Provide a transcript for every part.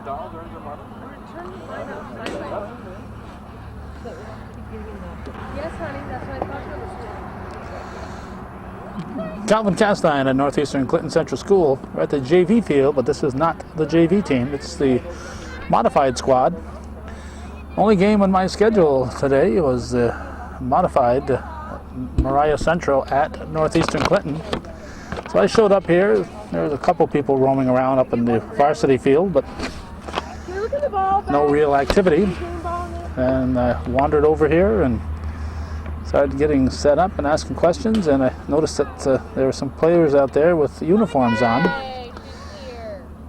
Yes, honey, that's what I thought it was. Calvin Castine at Northeastern Clinton Central School. We're at the JV field, but this is not the JV team. It's the modified squad. Only game on my schedule today was the modified Moriah Central at Northeastern Clinton. So I showed up here. There was a couple people roaming around up in the varsity field, but no real activity. And I wandered over here and started getting set up and asking questions, and I noticed that there were some players out there with uniforms on.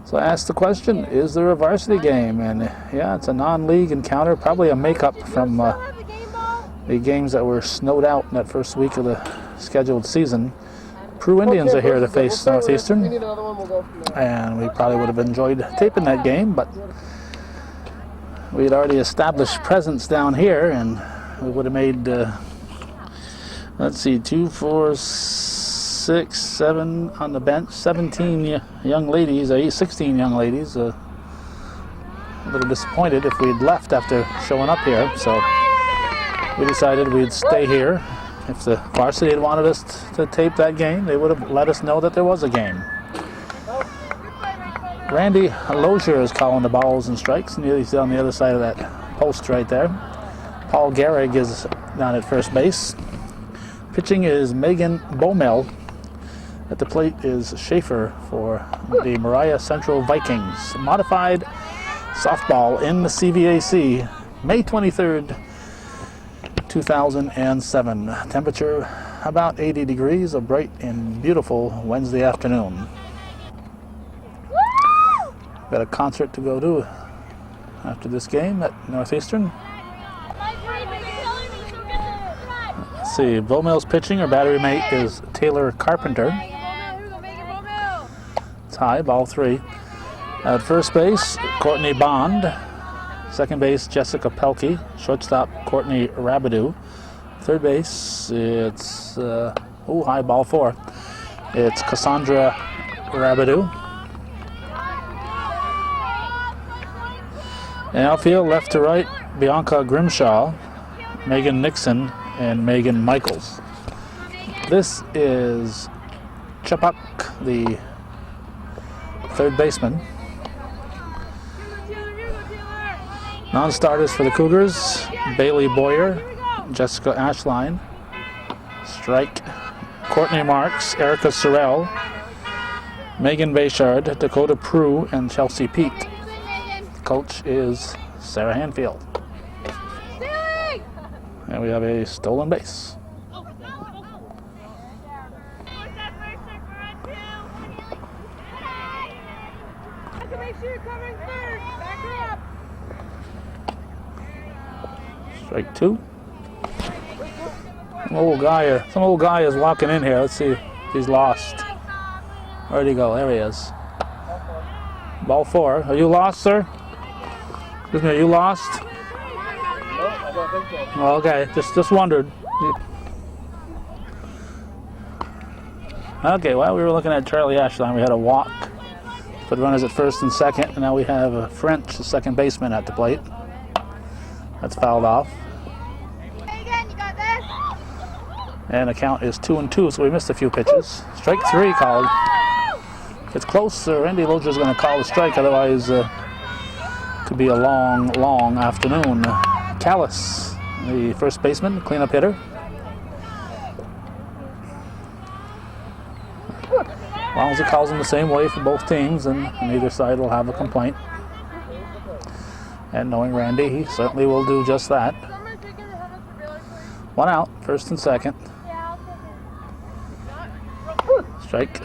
So I asked the question, is there a varsity game? And yeah, it's a non-league encounter, probably a makeup from the games that were snowed out in that first week of the scheduled season. Peru Indians are here to face Northeastern, and we probably would have enjoyed taping that game, but we had already established presence down here, and we would have made, let's see, 2, 4, 6, 7 on the bench, 17 young ladies, 16 young ladies. A little disappointed if we'd left after showing up here, so we decided we'd stay here. If the varsity had wanted us to tape that game, they would have let us know that there was a game. Randy Lozier is calling the balls and strikes, and he's on the other side of that post right there. Paul Gehrig is down at first base. Pitching is Megan Bomel. At the plate is Schaefer for the Moriah Central Vikings. Modified softball in the CVAC, May 23rd, 2007. Temperature about 80 degrees, a bright and beautiful Wednesday afternoon. Got a concert to go to after this game at Northeastern. Let's see, Bomel's pitching. Her battery mate is Taylor Carpenter. It's high, ball 3. At first base, Courtney Bond. Second base, Jessica Pelkey. Shortstop, Courtney Rabidou. Third base, it's, high, ball 4. It's Cassandra Rabidou. And outfield, left to right, Bianca Grimshaw, Megan Nixon, and Megan Michaels. This is Chapuk, the third baseman. Non-starters for the Cougars, Bailey Boyer, Jessica Ashline, strike, Courtney Marks, Erica Sorrell, Megan Bayshard, Dakota Prue, and Chelsea Peak. Coach is Sarah Hanfield. And we have a stolen base. Strike 2. Some old guy is walking in here. Let's see if he's lost. Where'd he go? There he is. Ball 4. Are you lost, sir? Excuse me, are you lost? No, I don't think so. Oh, okay, just wondered. Okay, while we were looking at Charlie Ashline, we had a walk. Put runners at first and second, and now we have a French, the second baseman, at the plate. That's fouled off. And the count is 2-2, so we missed a few pitches. Strike 3 called. If it's close, Randy Lozier is going to call the strike, otherwise could be a long afternoon. Callis, the first baseman, cleanup hitter. As long as he calls them the same way for both teams, and neither side will have a complaint. And knowing Randy, he certainly will do just that. 1 out, first and second. Strike.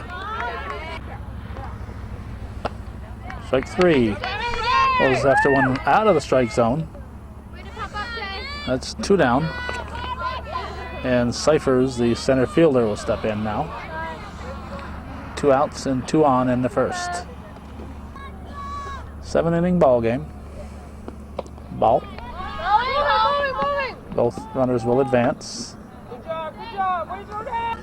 Strike 3. Goes after one out of the strike zone. That's 2 down. And Cyphers, the center fielder, will step in now. 2 outs and 2 on in the first. 7-inning ball game. Ball. Both runners will advance. Good job, good job. Where's your dad?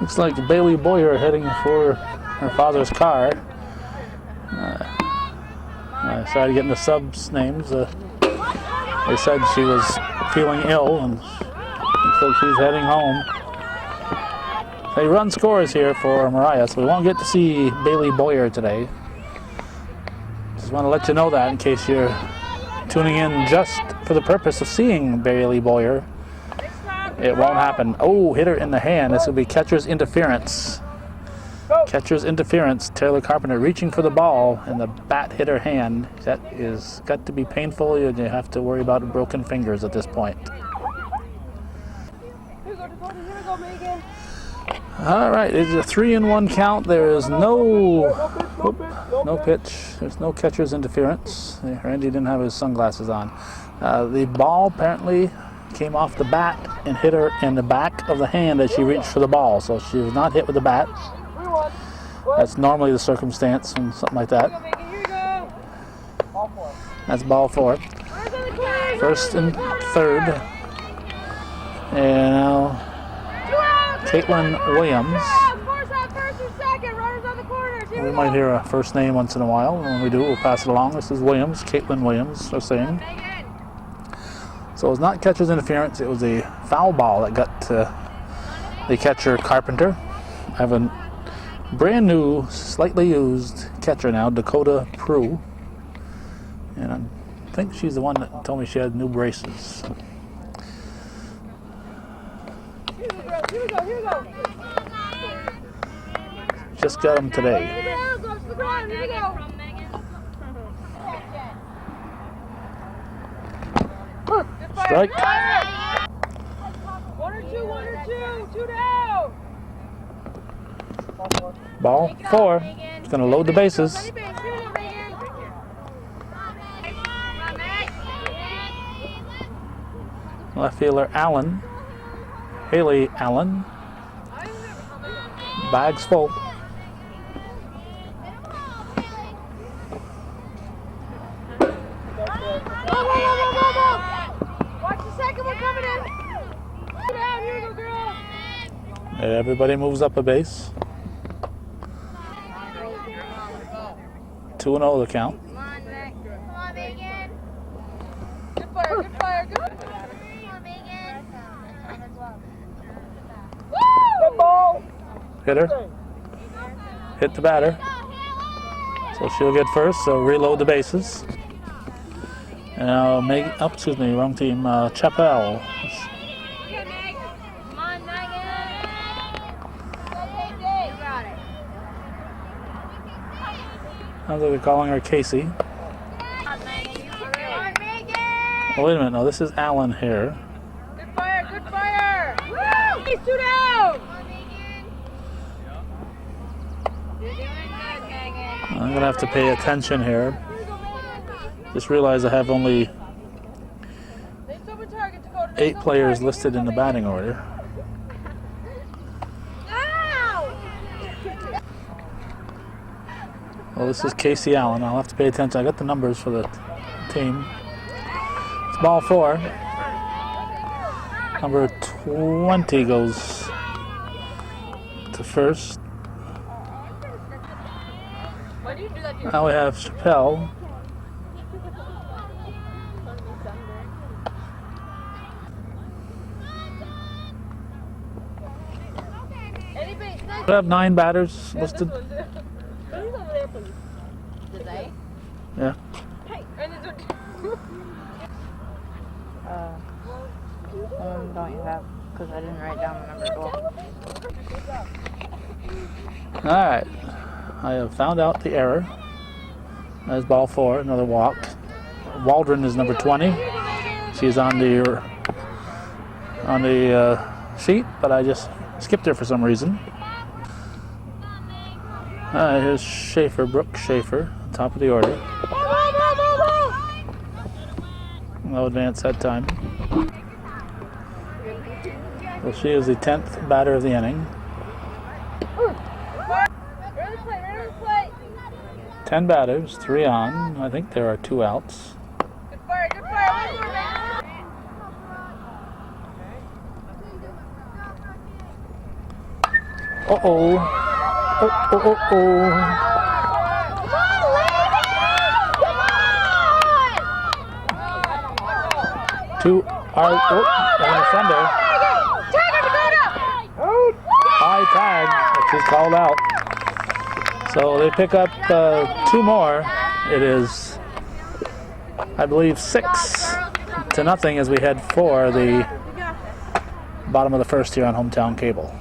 Looks like Bailey Boyer heading for her father's car. I started getting the subs names. They said she was feeling ill and looks like she's heading home. They run scores here for Moriah, so we won't get to see Bailey Boyer today. Just want to let you know that in case you're tuning in just for the purpose of seeing Bailey Boyer. It won't happen. Oh, hit her in the hand. This will be catcher's interference. Catcher's interference. Taylor Carpenter reaching for the ball, and the bat hit her hand. That is got to be painful. You have to worry about broken fingers at this point. All right, it's a 3-1 count. There is no pitch. There's no catcher's interference. Randy didn't have his sunglasses on. The ball apparently came off the bat and hit her in the back of the hand as she reached for the ball. So she was not hit with the bat. That's normally the circumstance and something like that. That's ball 4. First and third. And now Caitlin Williams. We might hear a first name once in a while. When we do, we'll pass it along. This is Williams, Caitlin Williams, they're saying. So it was not catcher's interference. It was a foul ball that got to the catcher Carpenter. I have a brand new, slightly used catcher now, Dakota Prue. And I think she's the one that told me she had new braces. Here we go. Just got them today. Here we go. Strike. 1 or 2, 2 down. Ball 4. It's going to load the bases. Left fielder Allen. Haley Allen. Bags full. Watch the second one coming in. Down, here we go, girl. Everybody moves up a base. 2-0 the count. Come on, Megan. Good fire. Come on, Megan. Good ball. Hit her. Hit the batter. So she'll get first, so reload the bases. And now wrong team. Chappell. Come on, Megan. Sounds like they're calling her Casey. Oh, wait a minute, no, this is Allen here. Good fire. Woo! He's 2 down. You're doing good, Megan. I'm gonna have to pay attention here. Just realized I have only 8 players listed in the batting order. Well, this is Casey Allen. I'll have to pay attention. I got the numbers for the team. It's ball 4. Number 20 goes to first. Now we have Chappell. We have 9 batters listed. Did they? Yeah. Don't you have? Because I didn't write down the number 12. All right. I have found out the error. That's ball 4, another walk. Waldron is number 20. She's on the sheet, but I just skipped her for some reason. All right, here's Schaefer, Brooke Schaefer, top of the order. No advance that time. So she is the 10th batter of the inning. 10 batters, 3 on. I think there are 2 outs. Good fire. Uh-oh. Uh-oh. Two are and a Sunday. High tag, which is called out. So they pick up 2 more. It is, I believe, 6-0 as we head for the bottom of the first here on Hometown Cable.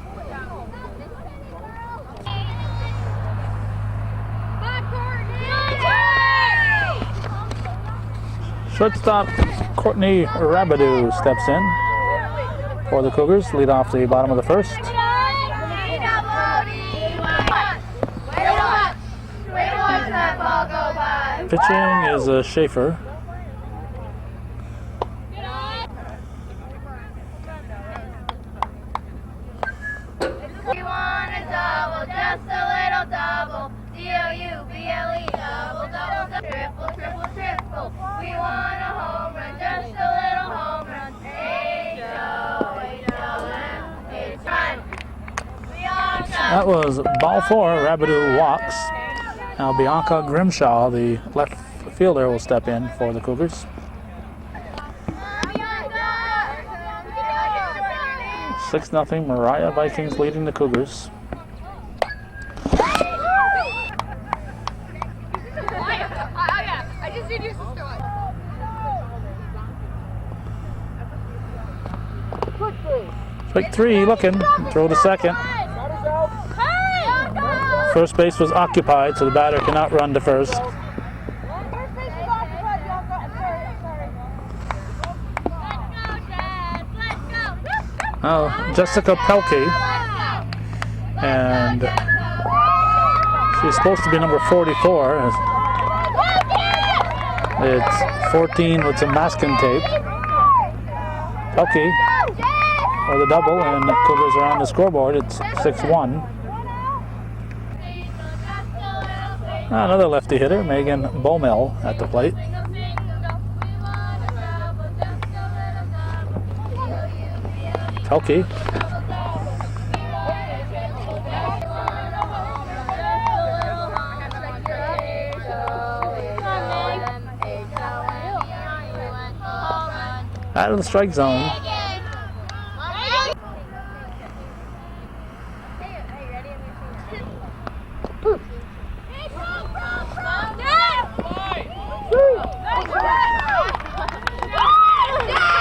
Shortstop Courtney Rabideau steps in for the Cougars, lead off the bottom of the first. Pitching is Schaefer. We want a double, just a little double. D-O-U-B-L-E, double, double, triple, triple, triple. We want a home run, just a little home run. H-O-H-O-M, H-run. That was ball 4. Rabideau walks. Now Bianca Grimshaw, the left fielder, will step in for the Cougars. 6-0, Moriah Vikings leading the Cougars. Strike 3, looking, throw to second. First base was occupied, so the batter cannot run to first. Now, Jessica Pelkey, and she's supposed to be number 44. It's 14 with some masking tape. Pelkey for the double, and the Cougars are on the scoreboard. It's 6-1. Another lefty hitter, Megan Bomel, at the plate. Pelkey. Out of the strike zone.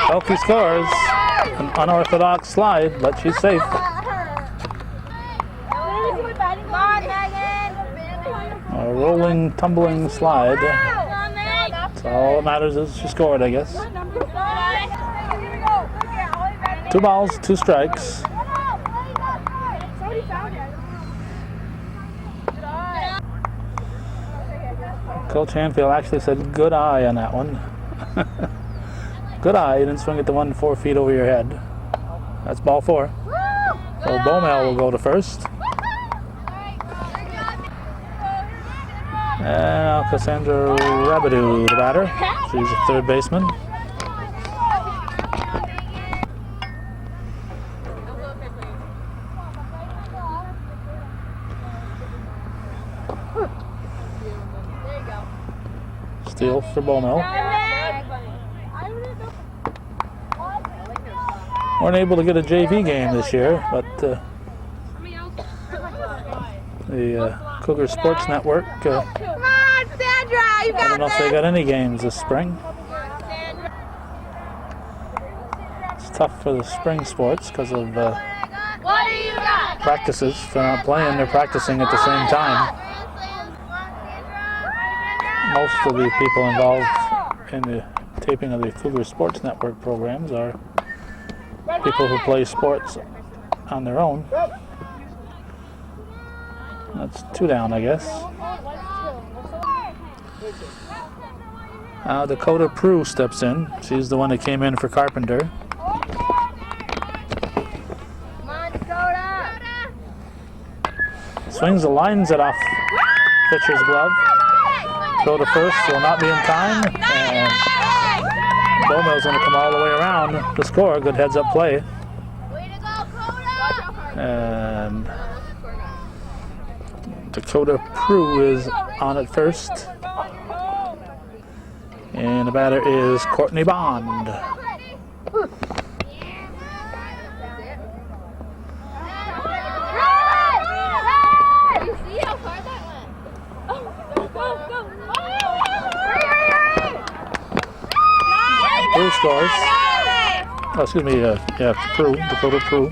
Pelkey scores. An unorthodox slide, but she's safe. A rolling, tumbling slide. That's all that matters is she scored, I guess. 2 balls, 2 strikes. Coach Hanfield actually said good eye on that one. Good eye, you didn't swing it the 1 4 feet over your head. That's ball 4. So Bomel will go to first. And now Cassandra Rabideau, the batter. She's a third baseman. Steal for Bomel. Weren't able to get a JV game this year, but the Cougars Sports Network, Come on, Sandra, you got I don't know if they got any games this spring. It's tough for the spring sports because of practices. If they're not playing, they're practicing at the same time. Most of the people involved in the taping of the Cougars Sports Network programs are people who play sports on their own. That's 2 down, I guess. Dakota Prue steps in. She's the one that came in for Carpenter. Swings the lines it off pitcher's glove. Throw to first will not be in time, and Bomel's going to come all the way around to score. Good heads-up play. And Dakota Prue is on at first. And the batter is Courtney Bond. Prue scores. Oh, excuse me, Prue, Dakota Prue.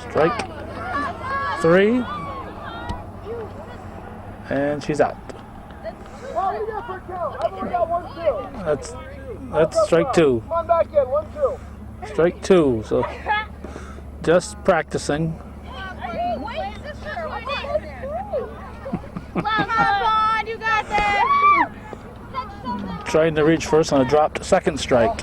Strike 3. And she's out. That's strike 2. Come on back in, 1-2. Strike 2. So just practicing. You got this. Trying to reach first on a dropped second strike.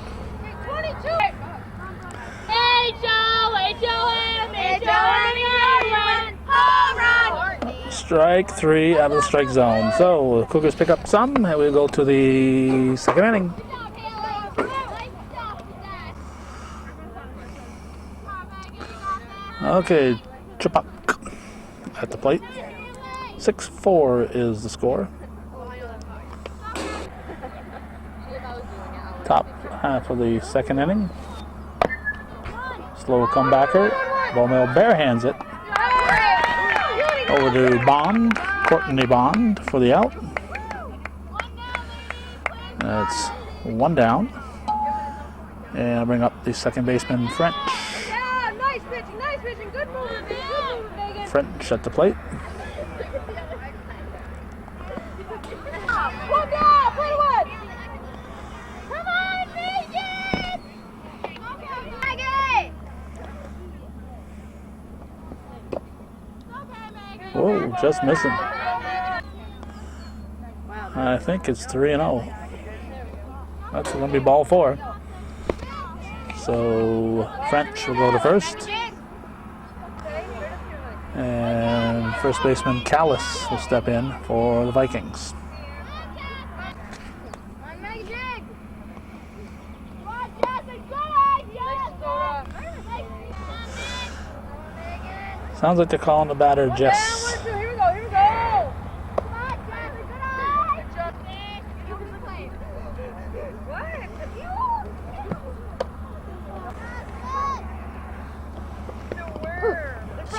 Strike 3 out of the strike zone. So Cougars pick up some, and we go to the second inning. Okay, Chipuk at the plate. 6-4 is the score. Top half of the second inning. Slow comebacker. Bowmel barehands it. Over to Bond, Courtney Bond for the out. That's 1 down. And I'll bring up the second baseman, French. Yeah, nice pitching, good movement, Megan. French at the plate. One down, play to one. Come on, Megan. Whoa, just missing. I think it's 3-0. That's going to be ball 4. So French will go to first. And first baseman Callis will step in for the Vikings. Sounds like they're calling the batter Jess. Here we go. Come on, Jess, good.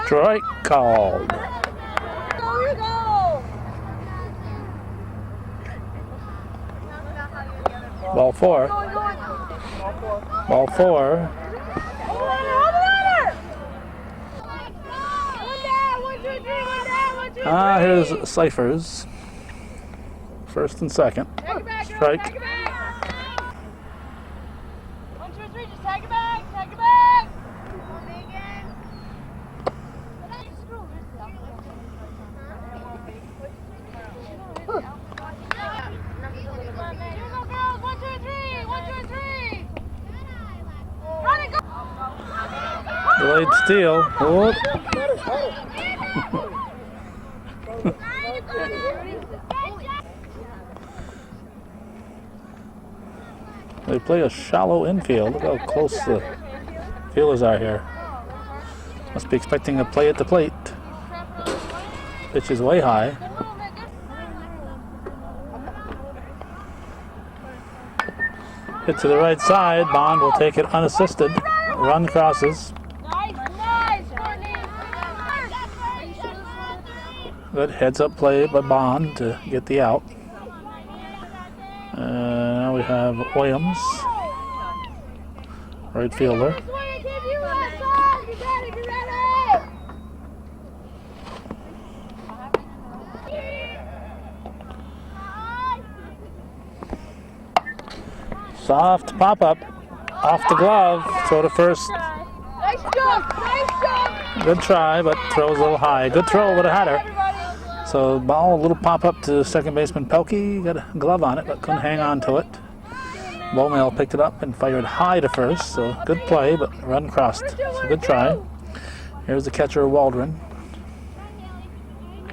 Strike called. Here we go. Ball 4. Ball 4. Here's Cyphers. First and second. Strike. 1, 2, 3, just tag it back. Come on, Megan. Here we go, girls. 1, 2, 3. 1, 2, 3. Run it, go. Delayed steal. Whoop. They play a shallow infield. Look how close the fielders are here. Must be expecting a play at the plate. Pitch is way high. Hit to the right side. Bond will take it unassisted. Run crosses. Good heads-up play by Bond to get the out. Now we have Williams, right fielder. Soft pop-up off the glove. Throw to first. Nice job. Good try, but throws a little high. Good throw, would have had her. So ball, a little pop-up to second baseman Pelkey. Got a glove on it, but couldn't hang on to it. Bowmel picked it up and fired high to first. So good play, but run crossed. So good try. Here's the catcher, Waldron.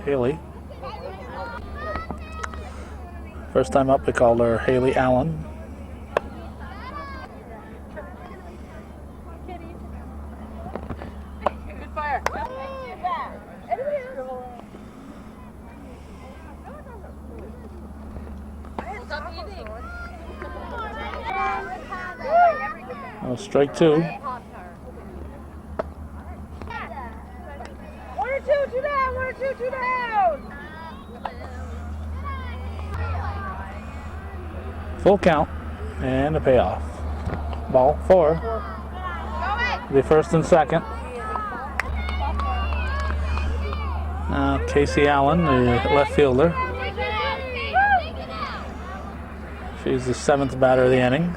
Haley. First time up, we called her Haley Allen. Oh, strike two. 1 or 2, 2 down, 1 or 2, 2 down. Full count and a payoff. Ball 4. The first and second. Now Casey Allen, the left fielder. She's the 7th batter of the inning.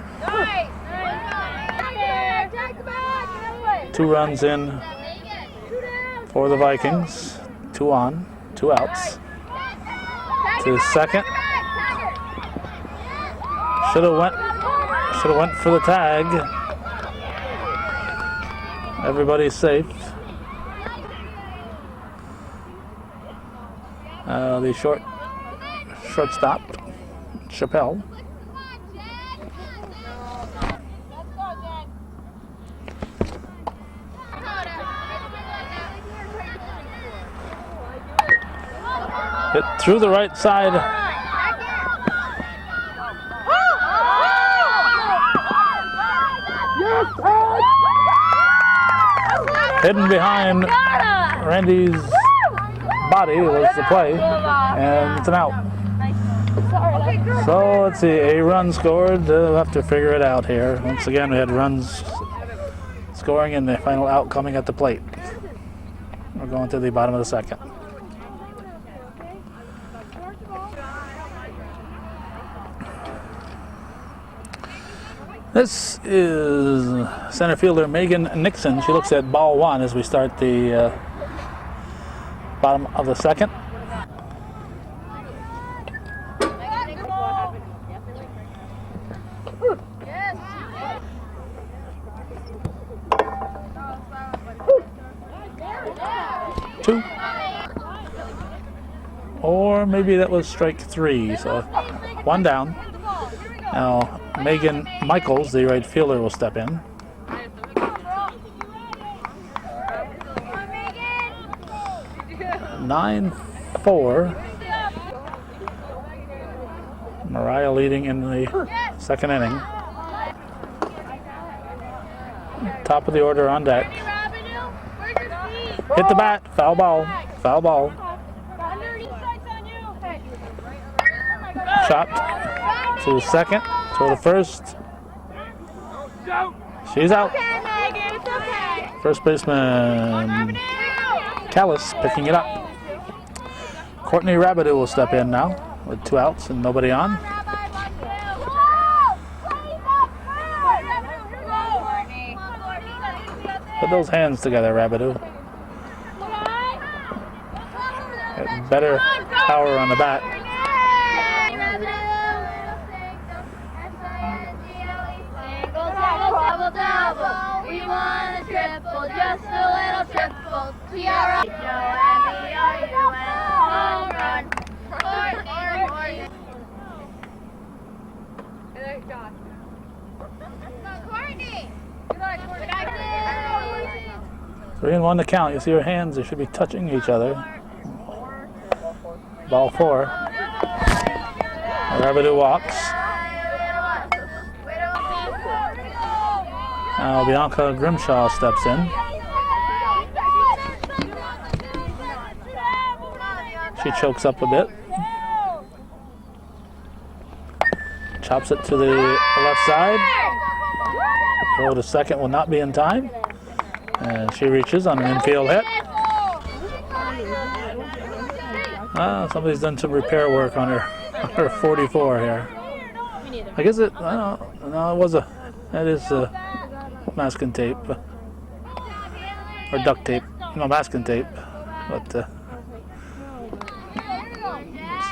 2 runs in for the Vikings. 2 on, 2 outs. To second. Should have went for the tag. Everybody's safe. The shortstop, Chappelle. Hit through the right side. Hidden behind Randy's body was the play, and it's an out. So let's see, a run scored. We'll have to figure it out here. Once again, we had runs scoring and the final out coming at the plate. We're going to the bottom of the second. This is center fielder Megan Nixon. She looks at ball 1 as we start the bottom of the second. Two. Or maybe that was strike 3. So 1 down. Now Megan Michaels, the right fielder, will step in. Nine, 4. Moriah leading in the second inning. Top of the order on deck. Hit the bat. Foul ball. Foul ball. Chopped to second. To the first. She's out. First baseman Callis picking it up. Courtney Rabideau will step in now with 2 outs and nobody on. Put those hands together, Rabideau. Get better power on the bat. Double, we want a triple, just a little triple. T-R-O-M-E-R-U-N, home run. Courtney! 3-1 to count. You see her hands, they should be touching each other. Ball 4. Rabideau walks. Now Bianca Grimshaw steps in. She chokes up a bit. Chops it to the left side. Throw to second will not be in time. And she reaches on an infield hit. Somebody's done some repair work on her 44 here. I guess it, I don't know, no, it was that is masking tape. Or duct tape. No, masking tape. But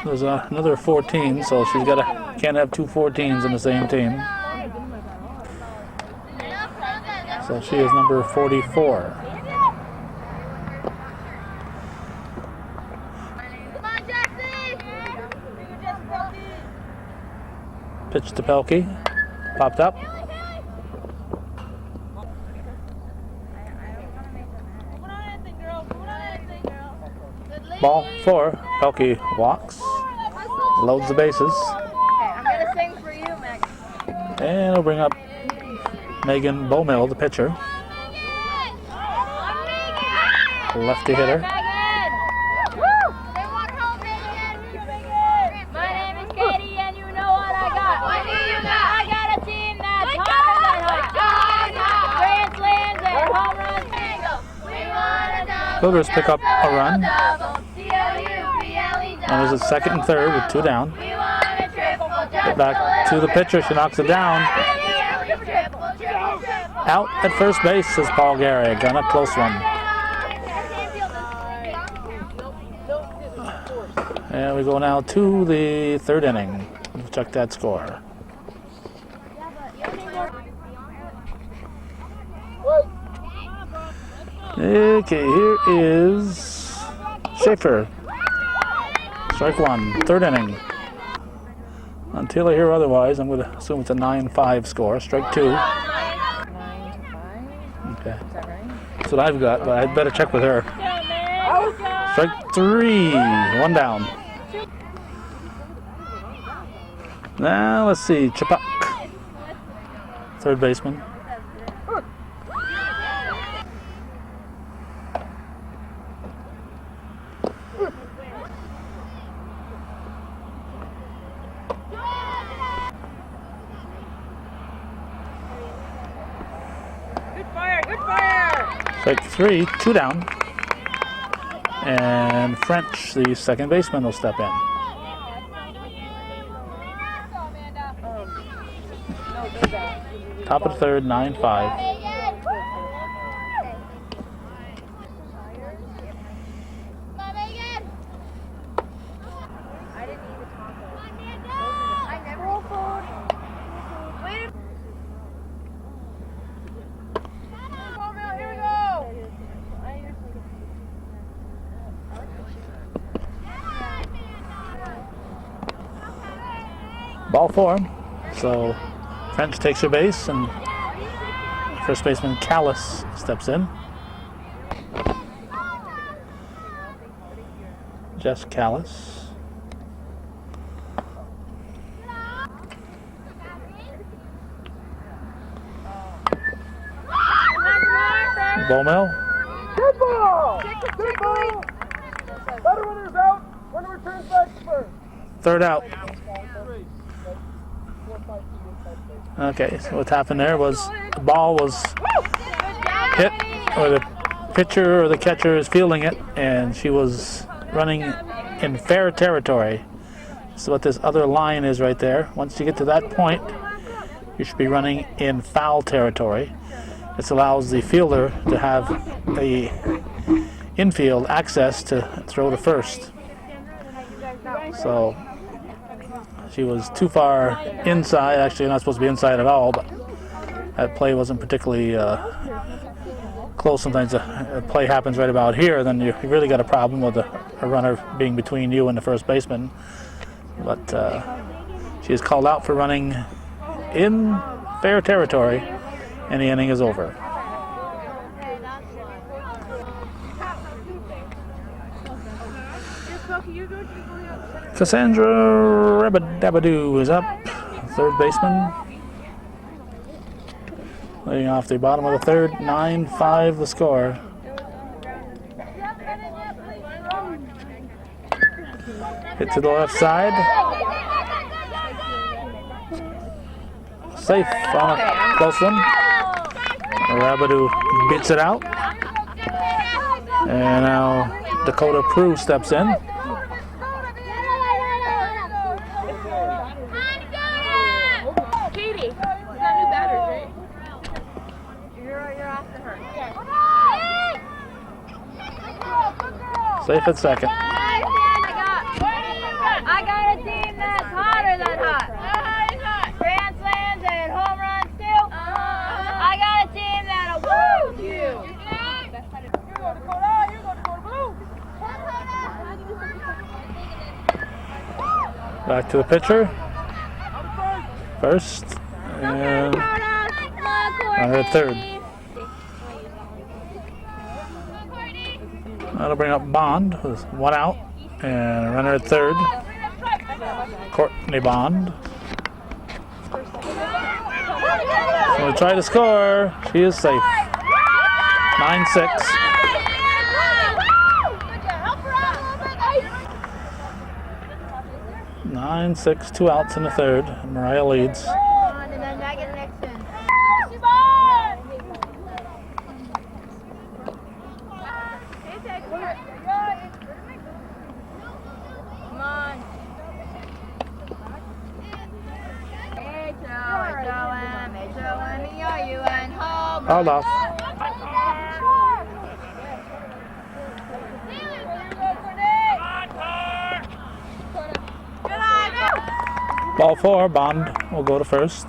there's another 14, so she's can't have 2 14s in the same team. So she is number 44. Pitch to Pelkey. Popped up. Ball 4. Pelkey walks. Loads the bases. I'm gonna sing for you, Meg. And we'll bring up Megan Bowmill, the pitcher. Lefty hitter. My name is Katie, and you know what I got. What do you got? I got a team that's hotter than hot. Grand slams and home runs. We want a double. Cougars pick up a run. Double. Runners at second and third with 2 down. We want a triple. Get back to the pitcher. She knocks it down. Out at first base, says Paul Gehrig. Got a close one. And we go now to the 3rd inning. We'll check that score. Okay, here is Schaefer. Strike 1, 3rd inning. Until I hear otherwise, I'm going to assume it's a 9-5 score. Strike 2. 9-5. Okay. Is that right? That's what I've got, but I'd better check with her. Strike 3, 1 down. Now let's see, Chapak, 3rd baseman. Strike 3, 2 down. And French, the 2nd baseman, will step in. Top of the 3rd, 9-5. Ball 4. So French takes her base, and first baseman Callis steps in. Jess Callis. Bowmill. Good ball! Good ball! Better runner's out. Runner returns back first. 3rd out. Okay, so what happened there was the ball was hit, or the pitcher or the catcher is fielding it, and she was running in fair territory. So what this other line is right there, once you get to that point, you should be running in foul territory. This allows the fielder to have the infield access to throw to first. So she was too far inside. Actually, you're not supposed to be inside at all, but that play wasn't particularly close. Sometimes a play happens right about here, then you really got a problem with a runner being between you and the first baseman. But she is called out for running in fair territory, and the inning is over. Cassandra Rabadabadoo is up, 3rd baseman. Leading off the bottom of the 3rd, 9-5 the score. Hit to the left side. Safe on a close one. Rabadoo beats it out. And now Dakota Prue steps in. Safe at second. I got a team that's hotter than hot. Grand slams and home runs too. I got a team that'll woo you. Back to the pitcher. First, and runner at third. That'll bring up Bond with one out, and a runner at third. Courtney Bond. She'll try to score. She is safe. 9-6. 9-6, 2 outs in the third. Moriah leads. Fouled off. Ball 4, Bond will go to first.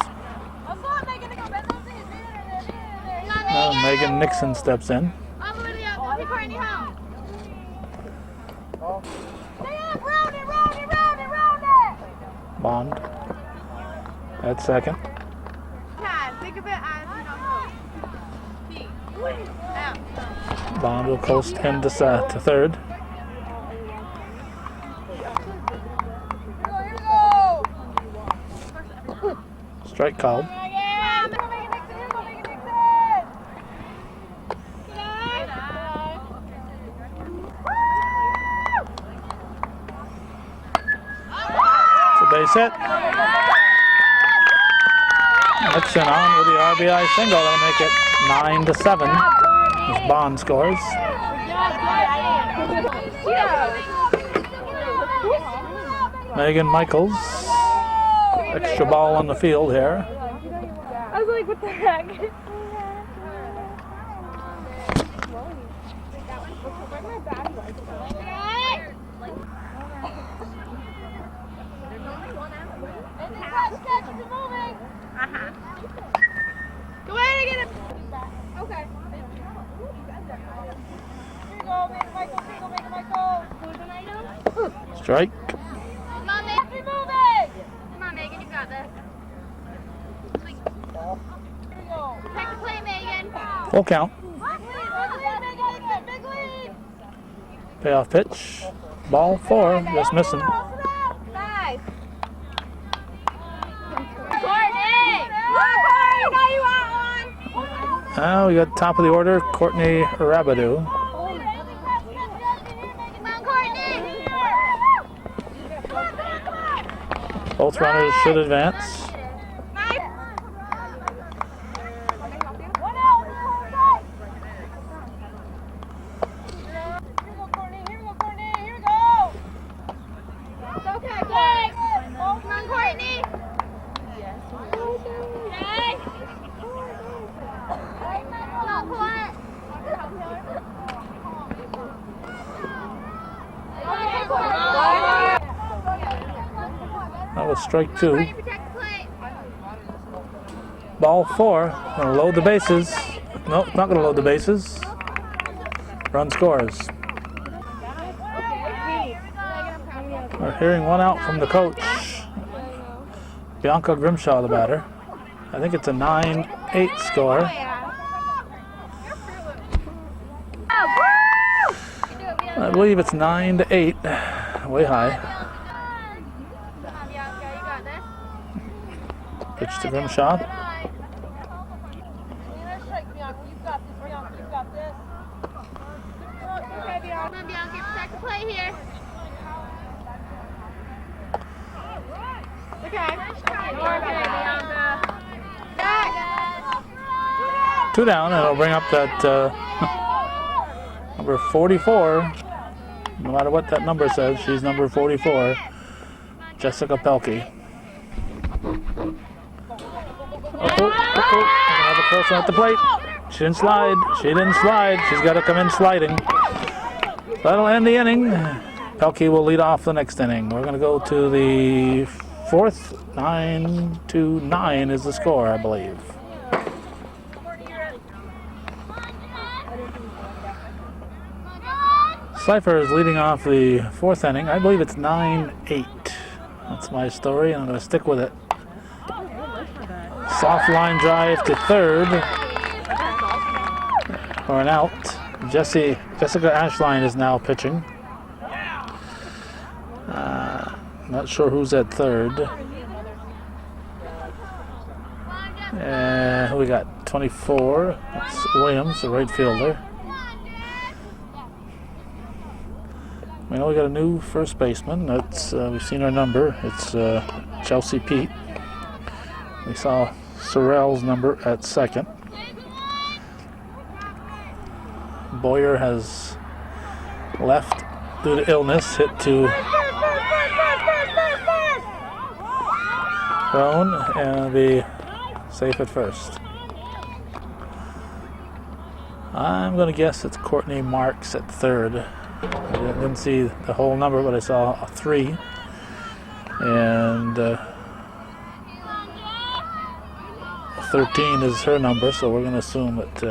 Megan Nixon steps in. Bond at second. Bond will coast him to third. Strike called. It's a base hit. Nixon on with the RBI single. That'll make it 9-7 as Bond scores. Megan Michaels. Extra ball on the field here. I was like, what the heck? Go ahead and get it. Okay. Here you go, make Michael. Make Michael. Who's an item? Strike. Come on, Megan. Keep moving. Come on, Megan. You got this. Sweet. Here you go. Take the play, Megan. Full count. Big lead. Payoff pitch. Ball 4, just missing. Nice. Now we got top of the order, Courtney Rabidou. Both runners should advance. That was strike 2. Ball 4. Gonna load the bases. Nope, not gonna load the bases. Run scores. We're hearing one out from the coach. Bianca Grimshaw, the batter. I think it's a 9-8 score. I believe it's 9-8. Way high. Pitch to Grimshaw. Two down, and it'll bring up that number 44. No matter what that number says, she's number 44, Jessica Pelkey. Have a close one at the plate. She didn't slide. She's got to come in sliding. That'll end the inning. Pelkey will lead off the next inning. We're going to go to the 4th. 9-9 is the score, I believe. Cypher is leading off the 4th inning. I believe it's 9-8. That's my story, and I'm going to stick with it. Soft line drive to third for an out. Jessica Ashline is now pitching. Not sure who's at third. Who we got? 24. That's Williams, the right fielder. We know we got a new first baseman. That's we've seen our number. It's Chelsea Pete. We saw Sorrell's number at second. Boyer has left due to illness. Hit to Crone and be safe at first. I'm going to guess it's Courtney Marks at third. I didn't see the whole number, but I saw a 3. And 13 is her number, so we're going to assume that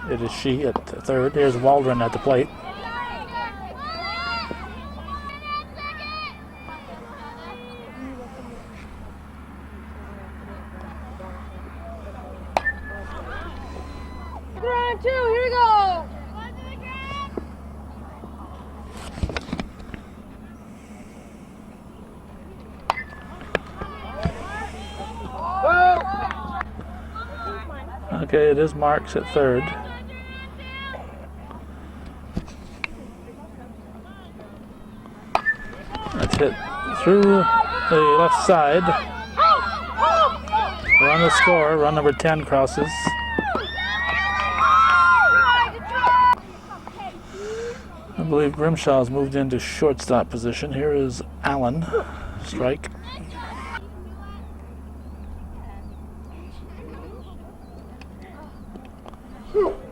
it is she at third. Here's Waldron at the plate. Round 2, here we go. Okay, it is Marks at third. That's hit through the left side. Run the score. Run number 10 crosses. I believe Grimshaw's moved into shortstop position. Here is Allen. Strike.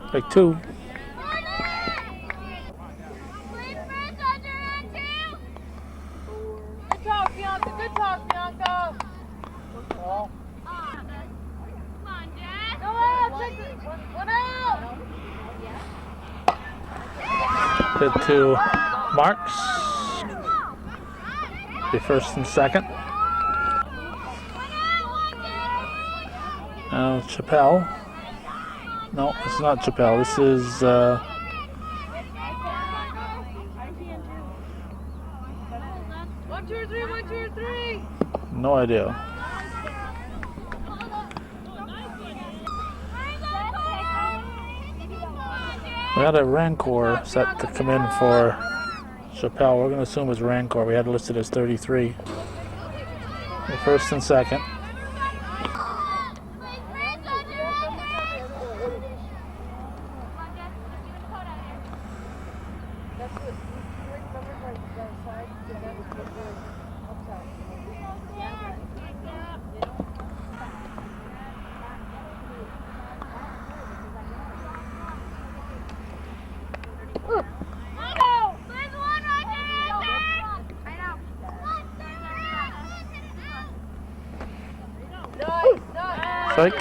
Strike 2. Good talk, Bianca. Good talk, Bianca. Go out, take it. One out. Hit to Marks. The first and second. Now Chappelle. No, it's not Chappelle. This is 1, 2, 3, 1, 2, 3. no idea. We had a Rancor set to come in for Chappelle. We're going to assume it's Rancor. We had it listed as 33. The first and second. Strike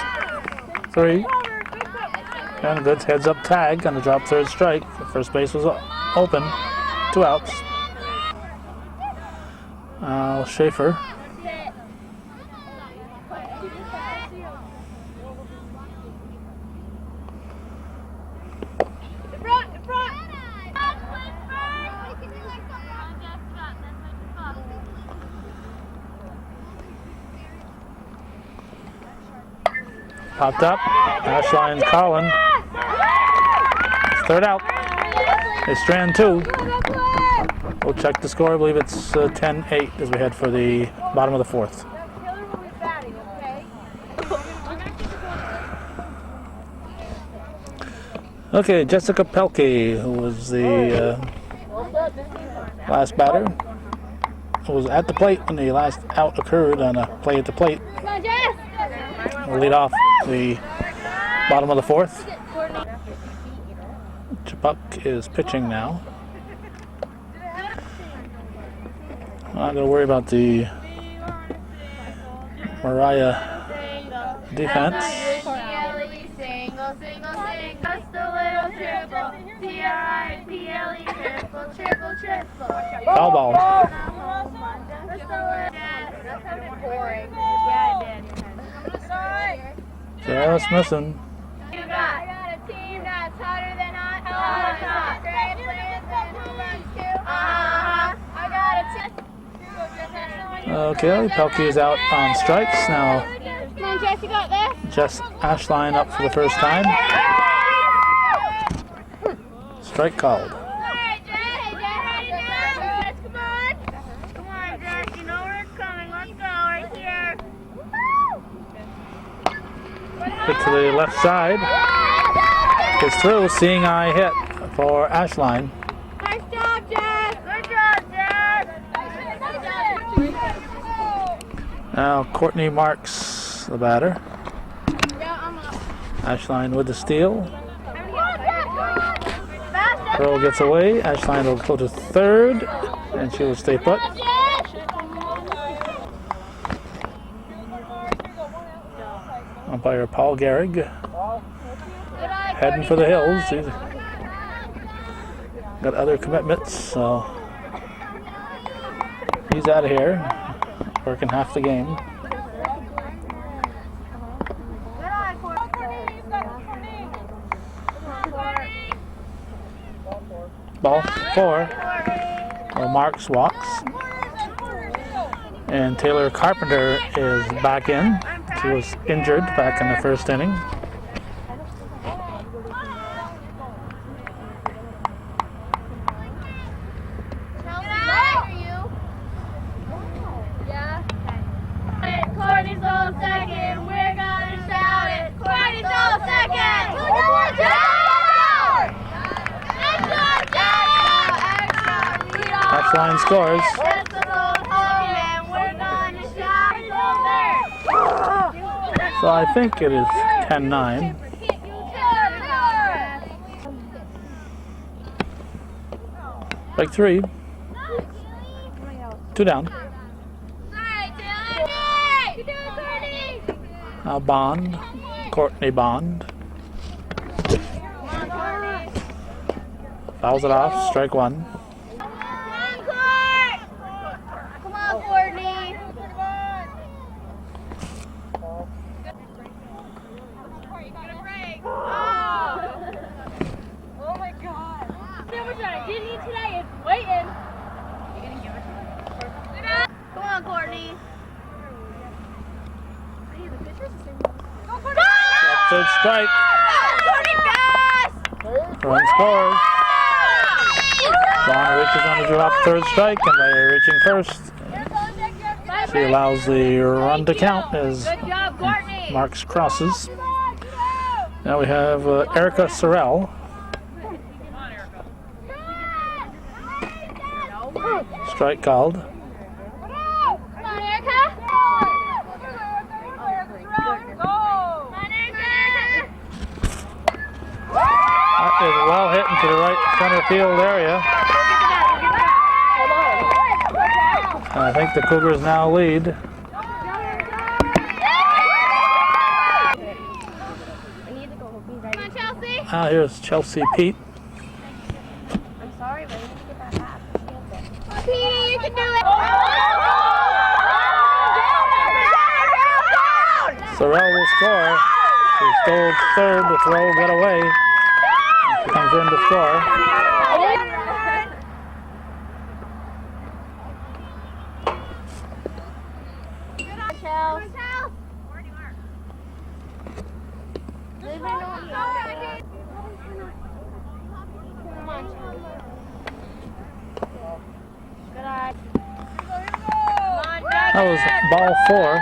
3. And a good heads up tag on the drop third strike. The first base was open. 2 outs. Schaefer. Popped up. Ashline's Colin. Third out. It's strand 2. We'll check the score. I believe it's 10-8 as we head for the bottom of the 4th. Okay, Jessica Pelkey, who was the last batter, was at the plate when the last out occurred on a play at the plate. We'll lead off the bottom of the 4th. Chapuk is pitching now. I'm not going to worry about the Moriah defense. Single, single, single, just a little triple. Triple, triple, triple. Foul ball. Just a little That sounded boring. Yeah, it did. Just missing. I got a team that's hotter than hot. Hot. Great players and home runs too. I got a team. Okay, Pelkey is out on strikes now. Come on, Jesse, got this. Jess Ashline up for the first time. Strike called. All right, Jess, ready now? Jess, come on. Come on, Jess, you know where it's coming. Let's go right here. Hit to the left side. Gets through, seeing eye hit for Ashline. Nice job, Jess. Good job, Jess. Now Courtney marks the batter. Yeah, I'm up. Ashline with the steal. Fast, Throw gets away. Ashline will go to third, and she will stay put. Umpire Paul Gehrig heading for the hills. He's got other commitments, so he's out of here, working half the game. Ball 4. Well, Marks walks. And Taylor Carpenter is back in. She was injured back in the first inning. Courtney's on second. We're gonna shout it. Courtney's on second. Ashline scores. So I think it is 10-9. Strike 3. 2 down. Now Bond. Courtney Bond. Fouls it off. Strike 1. Come on, Courtney. Oh my God. Never done it. Didn't eat today. It's waiting. Come on, Courtney. Third strike. Courtney, fast. Run scores. Bond reaches on to drop third strike, and by reaching first, she allows the run to count as Good job, Courtney. Marks crosses. Now we have Erica Sorrell. Strike called. Come on, Erica. That is well hit into the right center field area. I think the Cougars now lead. Come on, Chelsea. Now here's Chelsea Pete. I'm sorry, but you need to get that back. Petey, you can do it. Sorrell will score. She stole third, the throw got away. She comes in to score. That was ball 4.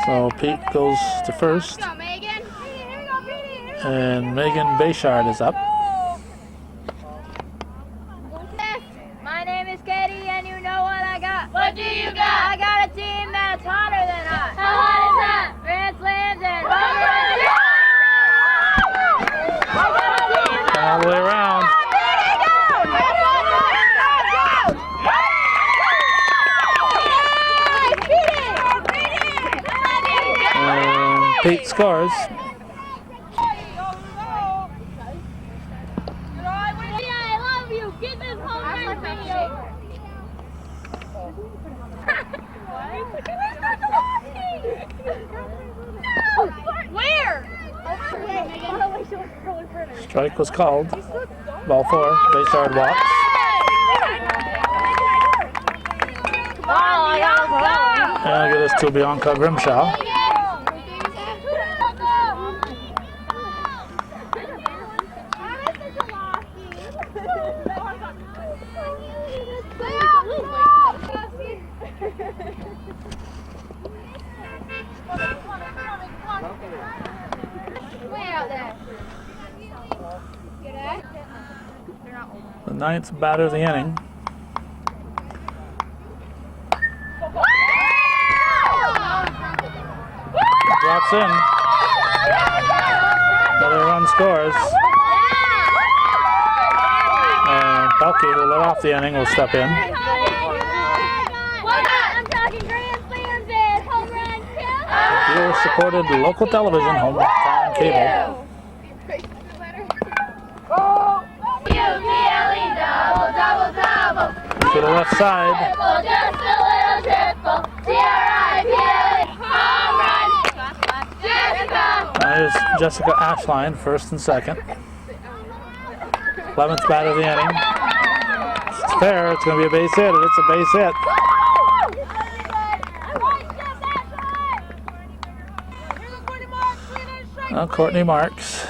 So Pete goes to first. And Megan Bayshard is up. My name is Katie, and you know what I got. What do you got? I got a team that's hotter than hot. How hot is that? Grand slams and All the way around. And Pete scores. Where? Strike was called. Ball 4. Base yard walks. And I'll get us to Bianca Grimshaw. The 9th batter of the inning. Drops in. Another run scores. And Pelkey, who let off the inning, will step in. I'm talking grand slams and home runs too. Viewer supported local television, home town cable. Double, double. To the left side. Triple, just a little triple. T-R-I-P-L-E, home run. Jessica. There's Jessica Ashline, first and second. 11th bat of the inning. It's fair. It's going to be a base hit. It's a base hit. Courtney Marks.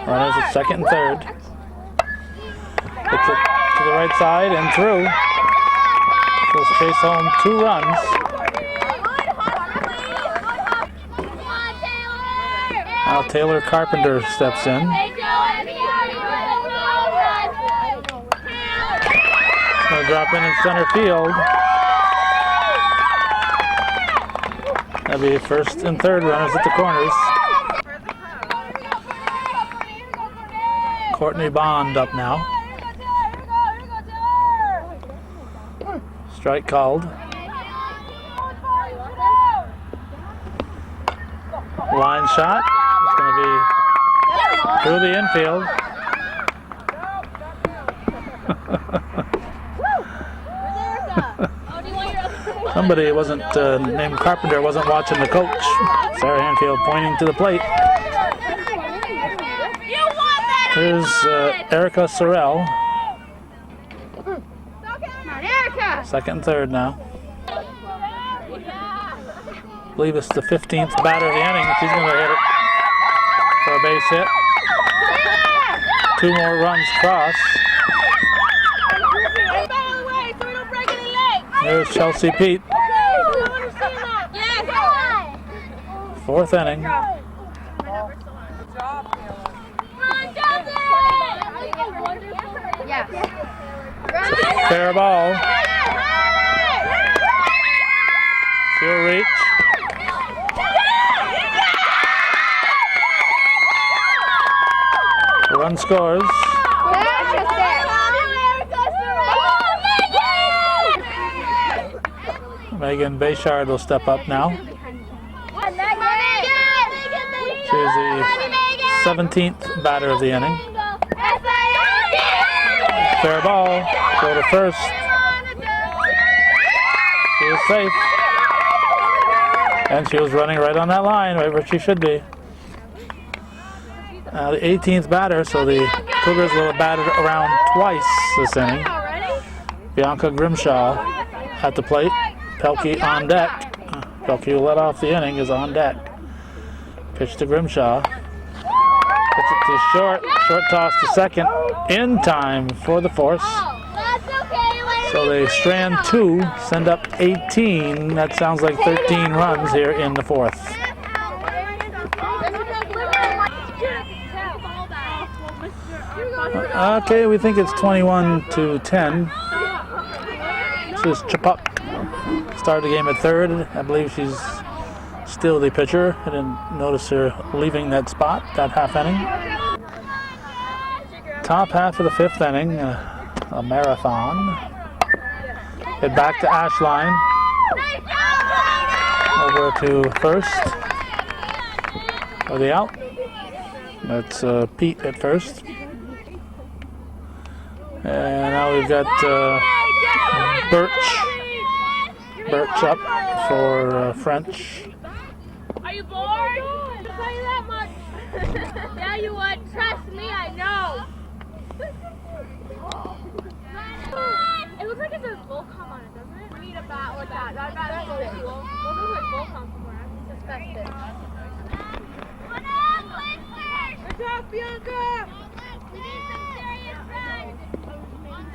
Runners at second and third. Hits it to the right side and through. Let's chase home 2 runs. Now Taylor Carpenter steps in. Going to drop in center field. That'll be first and third runners at the corners. Courtney Bond up now. Strike called. Line shot. It's going to be through the infield. Somebody wasn't named Carpenter wasn't watching the coach. Sarah Hanfield pointing to the plate. Here's Erica Sorrell. Second and third now. I believe it's the 15th batter of the inning. She's going to hit it for a base hit. 2 more runs cross. There's Chelsea Pete. 4th inning. Fair ball. She'll reach. The run scores. Megan Bayshard will step up now. She's the 17th batter of the inning. Fair ball. Go to first. She is safe. And she was running right on that line, right where she should be. The 18th batter, so the Cougars will have batted around twice this inning. Bianca Grimshaw at the plate. Pelkey on deck. Pelkey, who let off the inning, is on deck. Pitch to Grimshaw. Puts it to short. Short toss to second. In time for the force. So they strand 2, send up 18. That sounds like 13 runs here in the 4th. Okay, we think it's 21-10. This is Chapuk. Started the game at third. I believe she's still the pitcher. I didn't notice her leaving that spot, that half inning. Top half of the 5th inning, a marathon. Hit back to Ashline. Over to first. For the out. That's Pete at first. And now we've got Birch up for French. Are you bored? I'll tell you that much. Yeah, you would. Trust me, I know. It looks like it says Volcom on it, doesn't it? We need a bat or that. That's really cool. It looks like Volcom somewhere. I'm suspected. Good job, Bianca! We need some serious friends.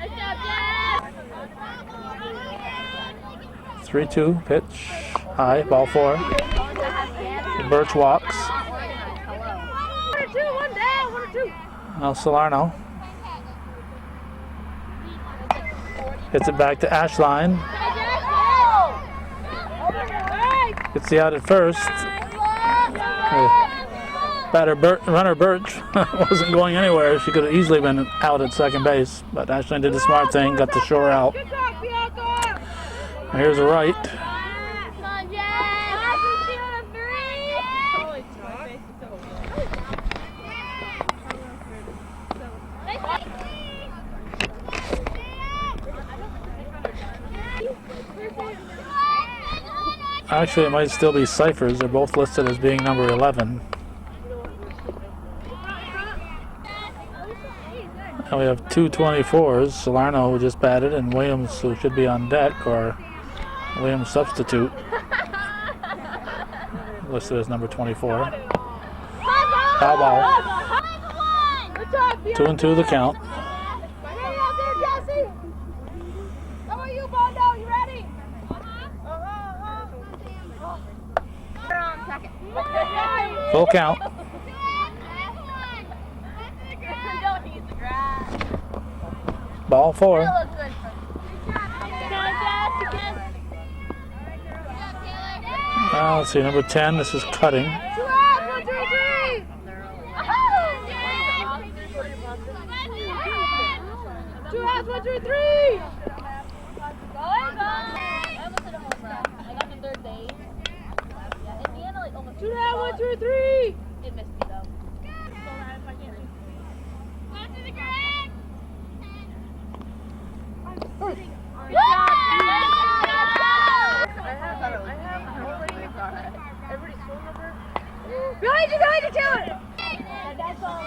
Good job, Jeff! 3-2 pitch. High, ball 4. Birch walks. 1 or 2, 1 down, 1 or 2. Now Salerno hits it back to Ashline. Gets the out at first. Runner Birch wasn't going anywhere. She could have easily been out at second base, but Ashline did the smart thing, got the shore out. Here's a right. Actually, it might still be Cyphers. They're both listed as being number 11. And we have 2 24s. Salerno, who just batted, and Williams, who should be on deck, or Williams substitute, listed as number 24. Foul ball. 2-2 the count. Full count. Ball 4. Let's see, number 10. This is cutting. 2 outs, 1, 2, 3. Two down, 1, 2, 3. It missed me though. Behind you, Taylor! That's all.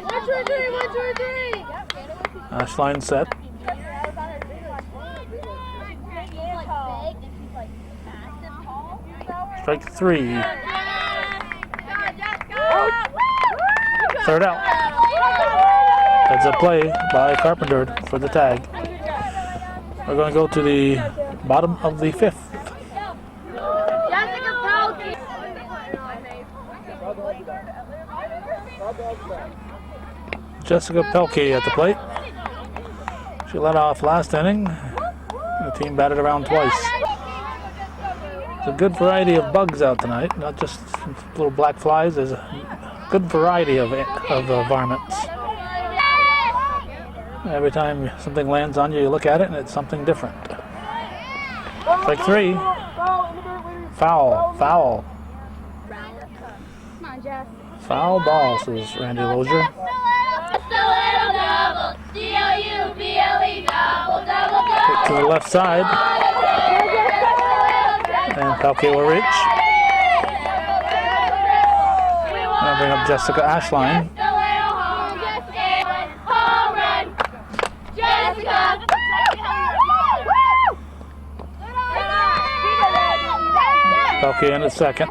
1, 2, 3, 1, 2, 3. Ashline set. Strike 3. Third out. That's a play by Carpenter for the tag. We're going to go to the bottom of the 5th. Jessica Pelkey at the plate. She led off last inning. The team batted around twice. There's a good variety of bugs out tonight, not just little black flies. There's a good variety of varmints. Every time something lands on you, you look at it and it's something different. Strike 3. Foul. Foul ball, says Randy Lozier. Hit to the left side. And Pelkey will reach. And bring up Jessica Ashline. Pelkey in at second.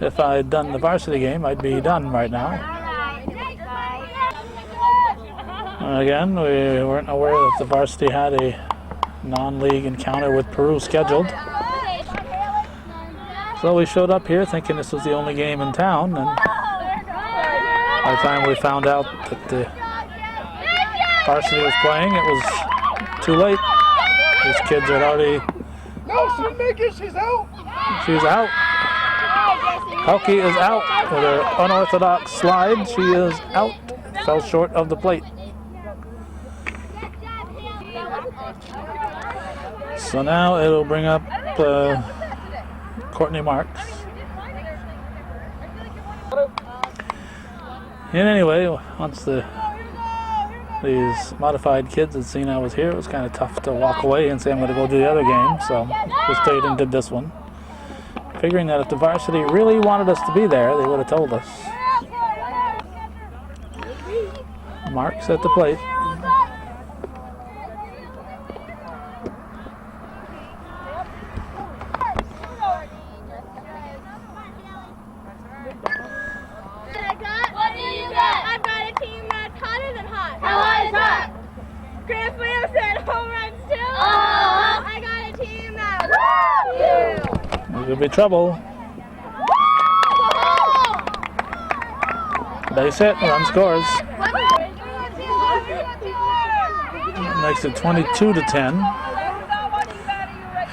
If I had done the varsity game, I'd be done right now. And again, we weren't aware that the varsity had a non-league encounter with Peru scheduled. So we showed up here thinking this was the only game in town, and by the time we found out that the varsity was playing, it was too late. These kids had already... No, she didn't make it. She's out. She's out. Pelkey is out with her unorthodox slide. She is out. Fell short of the plate. So now it'll bring up Courtney Marks. And anyway, once these modified kids had seen I was here, it was kind of tough to walk away and say I'm going to go do the other game, so we stayed and did this one. Figuring that if the varsity really wanted us to be there, they would have told us. Mark's at the plate. What do you got? I've got a team that's hotter than hot. How hot is hot? Chris Wilson, home runs too. I got a team that There's going to be trouble. Base hit, run scores. Makes it 22-10.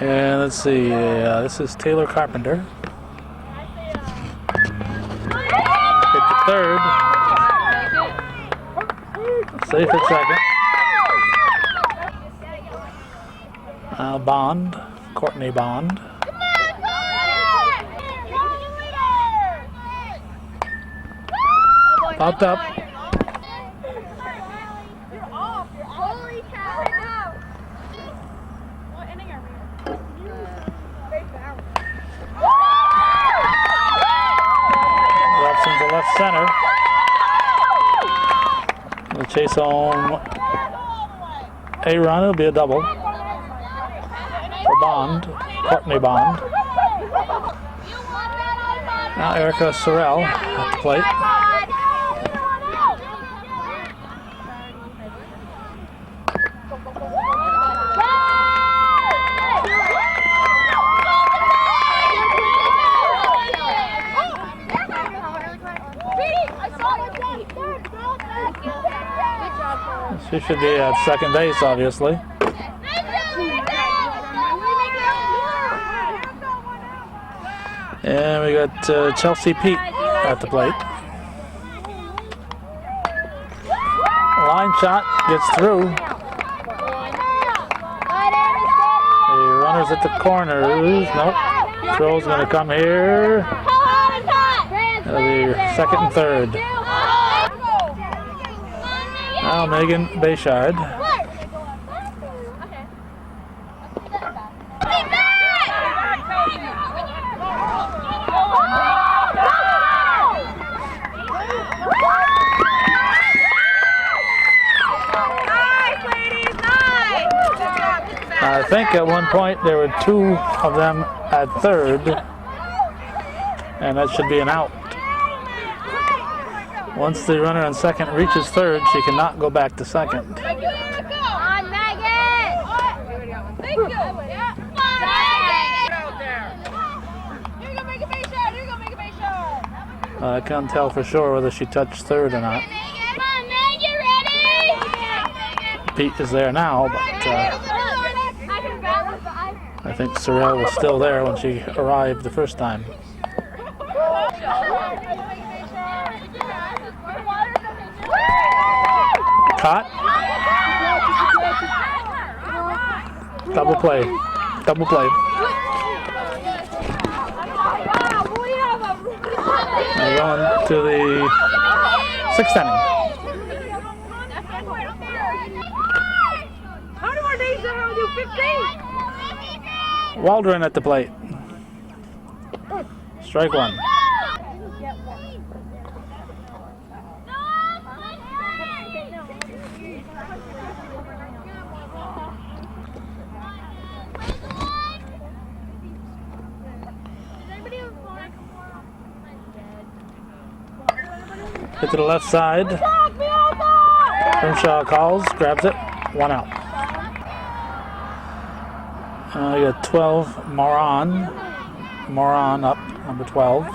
And let's see, this is Taylor Carpenter. Hit to third. Safe at second. Bond, Courtney Bond. Popped up. Holy cow. What inning are we in? Robson to left center. We'll chase home a run. It'll be a double for Bond, Courtney Bond. Now Erica Sorrell at the plate. She should be at second base, obviously. And we got Chelsea Pete at the plate. Line shot gets through. The runners at the corners. Nope. Throw's going to come here. That'll be second and third. Now Megan Bayshard. I think at one point there were two of them at third, and that should be an out. Once the runner on second reaches third, she cannot go back to second. On, Megan! Thank you! Here you go, make a base shot! Here you go, make a base shot! I can't tell for sure whether she touched third or not. Come on, Megan, ready? Pete is there now, but I think Sorrell was still there when she arrived the first time. Caught. Double play. Double play. We're going to the sixth inning. How do our days ever do 15? Waldron at the plate. Strike one. Hit to the left side. Grimshaw calls, grabs it, one out. We got 12, Moran. Moran up, number 12.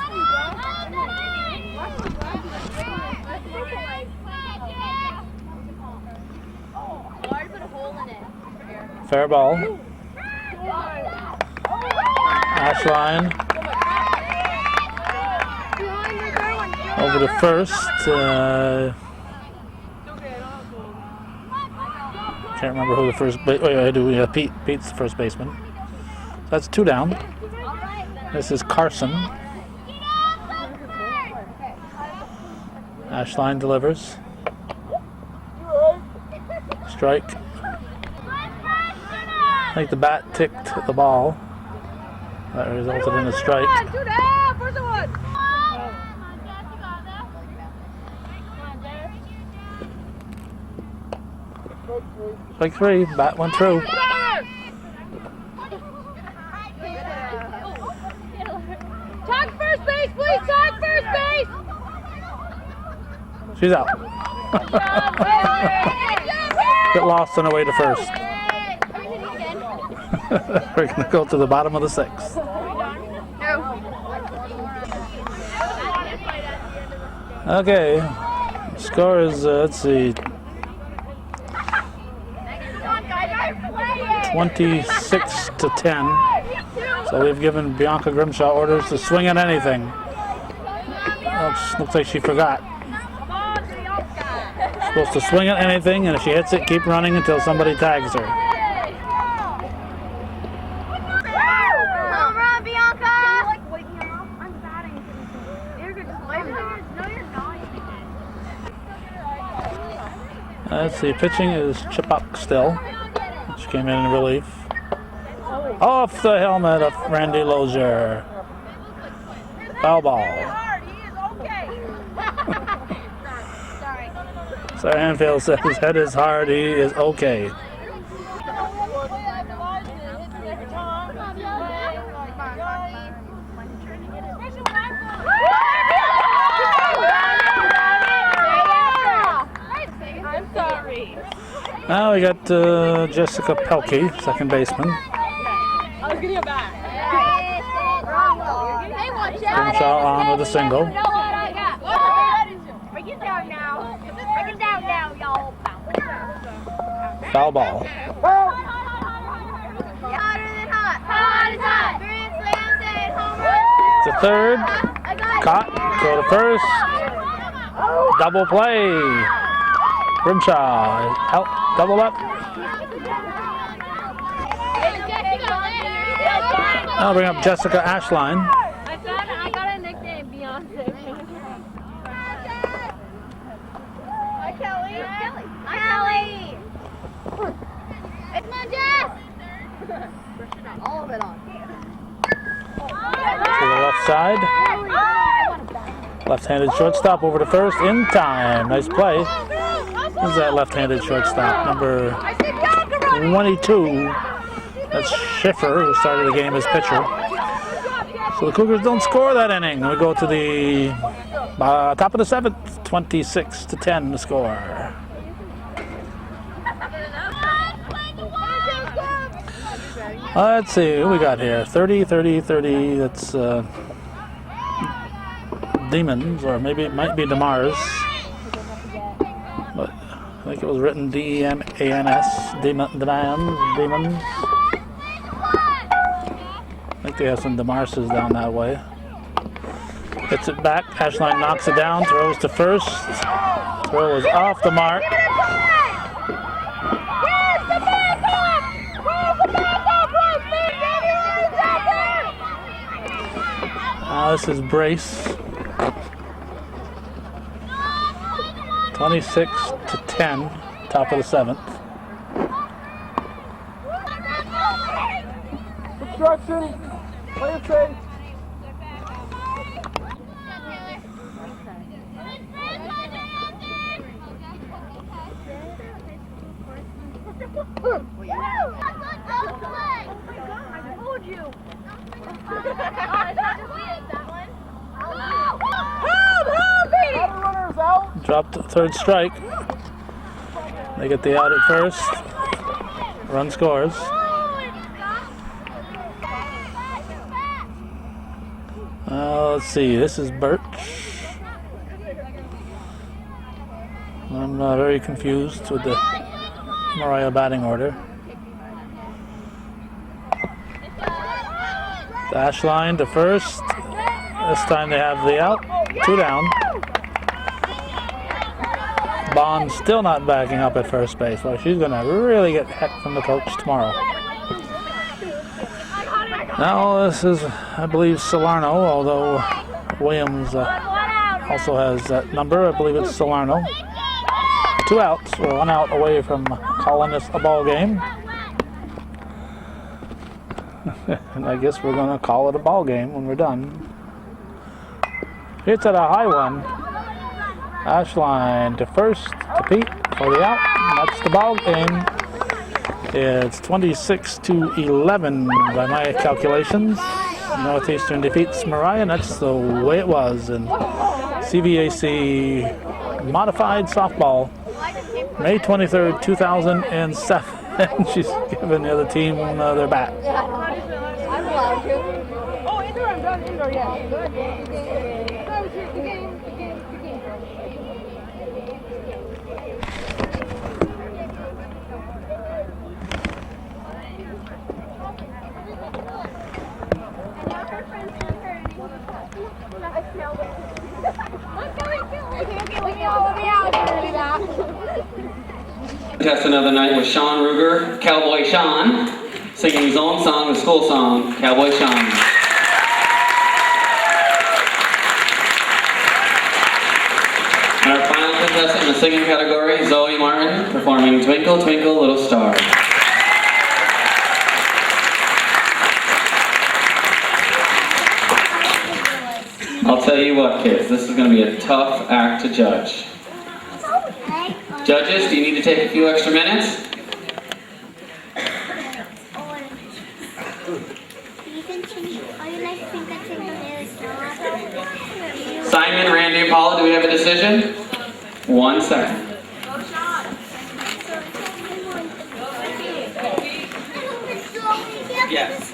Fair ball. Ashline. Over to first. Can't remember who the first. I do. Yeah, Pete's the first baseman. That's two down. This is Carson. Ashline delivers. Strike. I think the bat ticked the ball. That resulted in a strike. Strike 3. Bat went through. Talk first base, please. Talk first base. She's out. Get lost on her way to first. We're going to go to the bottom of the 6th. Okay. Score is, let's see, 26-10. So we've given Bianca Grimshaw orders to swing at anything. Looks like she forgot. Supposed to swing at anything, and if she hits it, keep running until somebody tags her. Home run, Bianca! I'm batting. You're good. No, you're not. Let's see, pitching is Chipok still, which came in relief. Off the helmet of Randy Lozier. Foul ball. Sarah Hanfield says his head is hard, he is okay. I'm sorry. Now we got Jessica Pelkey, second baseman. I was getting it back. Grimshaw on with a single. Break it down now. Break it down now, y'all. Foul ball. Hotter than hot. Hot is hot. Grand slam, say home run. To third. Caught. Go to first. Double play. Grimshaw is out. Double up. I'll bring up Jessica Ashline. I got a nickname, Beyonce. Hi, Kelly. Hi, Kelly. It's my Jess. All of it on. To the left side. Left-handed shortstop over to first in time. Nice play. Who's that left-handed shortstop? Number 22. That's Schiffer, who started the game as pitcher. So the Cougars don't score that inning. We go to the top of the 7th, 26-10 the score. Let's see who we got here. 30. That's Demons, or maybe it might be DeMars. But I think it was written D-E-M-A-N-S. Demons. I think they have some DeMarses down that way. Hits it back. Ashline knocks it down. Throws to first. Throw is off the mark. This is Brace. 26-10. Top of the 7th. Obstruction. Play it safe. I told you. Runners out. Dropped the third strike. They get the out at first. Run scores. Let's see, this is Birch. I'm very confused with the Moriah batting order. Dash line to first. This time they have the out. 2 down. Bond still not backing up at first base. Well, she's going to really get heck from the coach tomorrow. Now this is, I believe, Salerno, although Williams also has that number. I believe it's Salerno. 2 outs, or 1 out away from calling this a ball game. And I guess we're going to call it a ball game when we're done. Hits at a high one. Ashline to first to Pete for the out. That's the ball game. It's 26-11 by my calculations. Northeastern defeats Moriah, and that's the way it was in CVAC modified softball, May 23rd, 2007. She's giving the other team their bat. I'm allowed to. Oh, indoor, I'm done indoor, yeah. Good. That was the game. Test another night with Sean Ruger, Cowboy Sean, singing his own song, the school song, Cowboy Sean. And our final contestant in the singing category, Zoe Martin, performing Twinkle Twinkle Little Star. I'll tell you what, kids, this is going to be a tough act to judge. Judges, do you need to take a few extra minutes? Simon, Randy, and Paula, do we have a decision? 1 second. Yes.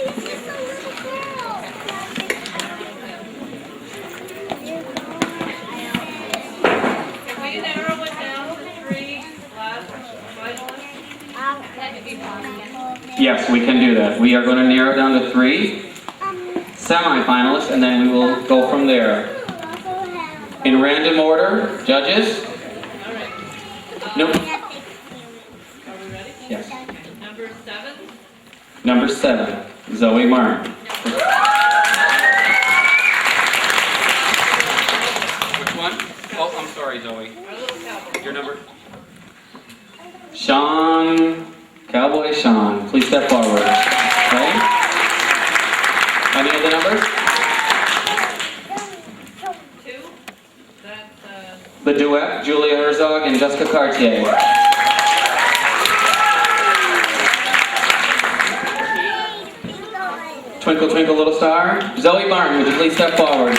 Yes, we can do that. We are going to narrow it down to 3 semifinalists, and then we will go from there. In random order, judges? Nope. Yes. Number 7, Zoe Martin. Which one? Oh, I'm sorry, Zoe. Your number? Sean, Cowboy Sean. Please step forward. Okay? Any other numbers? 2. That's The duet, Julia Herzog and Jessica Cartier. Twinkle Twinkle Little Star. Zoe Martin, would you please step forward?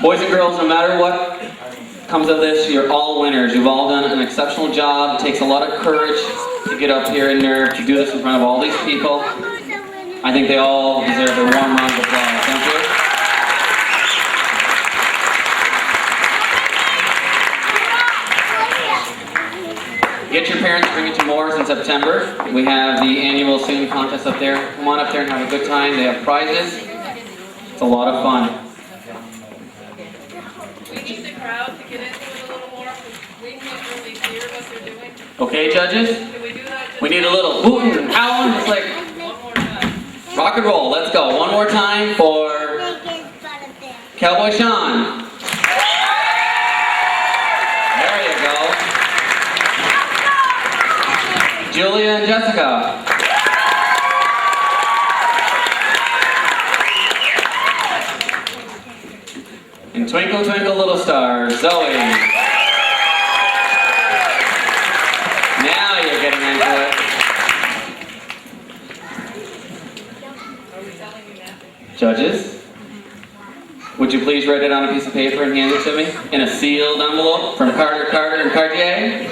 Boys and girls, no matter what comes of this, you're all winners. You've all done an exceptional job. It takes a lot of courage to get up here and nerve to do this in front of all these people. I think they all deserve a warm round of applause. Thank you. Get your parents, bring it to Moore's in September. We have the annual singing contest up there. Come on up there and have a good time. They have prizes. It's a lot of fun. we need the crowd to get into it a little more because we can't really hear what they're doing. Okay, judges? Can we do that? We need a little hooting and howling. It's like One more time. rock and roll. Let's go. One more time for Cowboy Sean. There you go. Julia and Jessica. And Twinkle Twinkle Little Star, Zoe. Now you're getting into it. Judges, would you please write it on a piece of paper and hand it to me in a sealed envelope from Carter, and Cartier?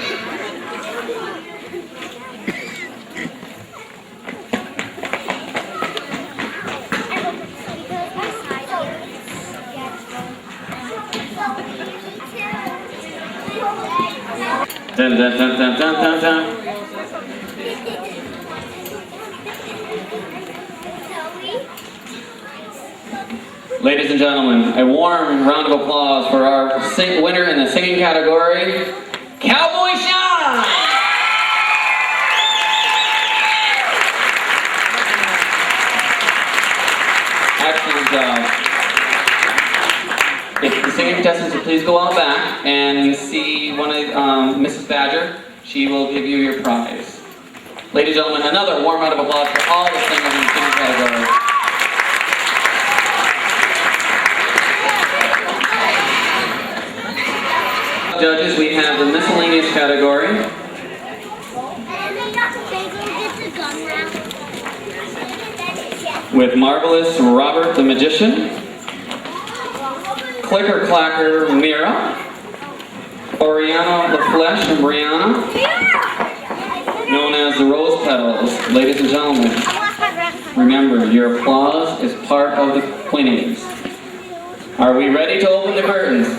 Dun, dun, dun, dun, dun, dun, dun. Ladies and gentlemen, a warm round of applause for our winner in the singing category, Cowboy Sean! Excellent job. If the singing contestants would please go out back and see one of Mrs. Badger, she will give you your prize. Ladies and gentlemen, another warm round of applause for all the singers in the singing category. Judges, we have the miscellaneous category. With Marvelous Robert the Magician, Clicker Clacker Mira, Oriana the Flesh and Brianna, known as the Rose Petals. Ladies and gentlemen, remember, your applause is part of the winnings. Are we ready to open the curtains?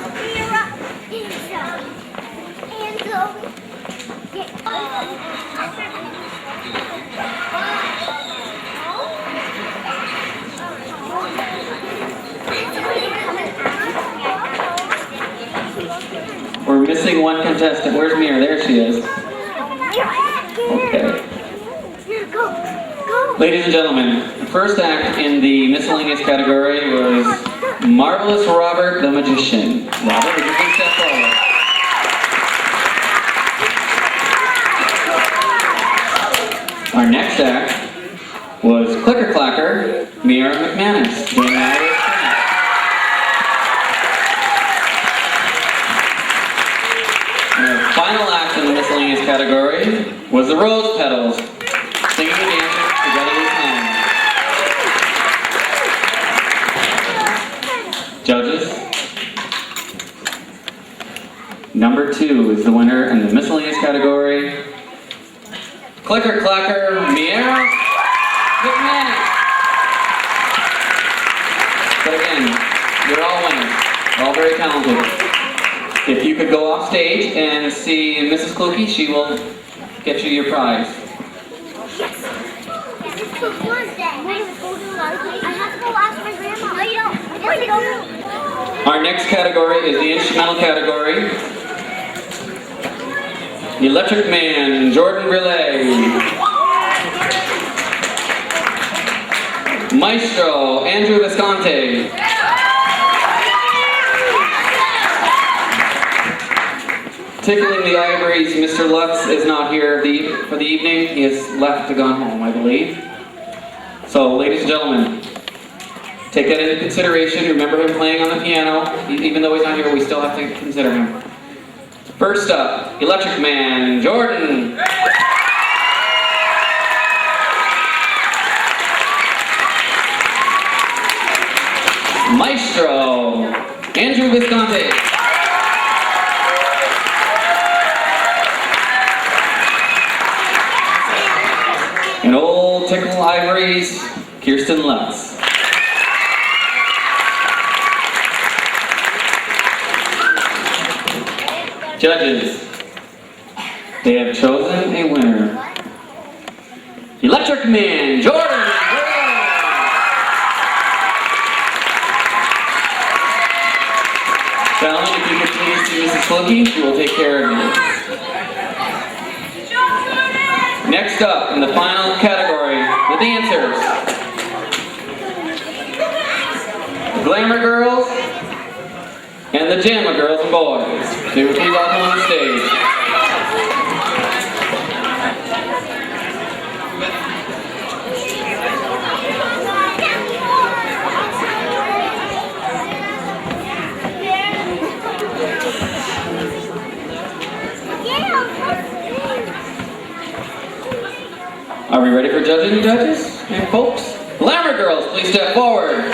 We're missing one contestant. Where's Mira? There she is. Okay. Ladies and gentlemen, the first act in the miscellaneous category was Marvelous Robert the Magician. Robert, would you please step forward? Our next act was Clicker Clacker, Mira McManus. Doing and our final act in the miscellaneous category was the Rose Petals, singing and dancing together with them. Judges, number 2 is the winner in the miscellaneous category. Clicker Clacker, Mira McManus. But again, you're all winners. You're all very talented. If you could go off stage and see Mrs. Kluke, she will get you your prize. Yes. I have to go ask my grandma. No, you don't. Our next category is the instrumental category. The Electric Man, Jordan Relay. Maestro, Andrew Visconti. Tickling the Ivories, Mr. Lutz is not here for the evening. He has left to go home, I believe. So, ladies and gentlemen, take that into consideration. Remember him playing on the piano. Even though he's not here, we still have to consider him. First up, Electric Man, Jordan. Maestro, Andrew Visconti. And old Tickle Ivories, Kirsten Lutz. Judges, they have chosen a winner. Electric Man, Jordan. Gentlemen, if you could please see Mrs. Kluke, she will take care of you. Next up, in the final category, the dancers. The Glamour Girls and the Jamma Girls and Boys. They will please all come on the stage. Are we ready for judging, judges and folks? Glamour Girls, please step forward.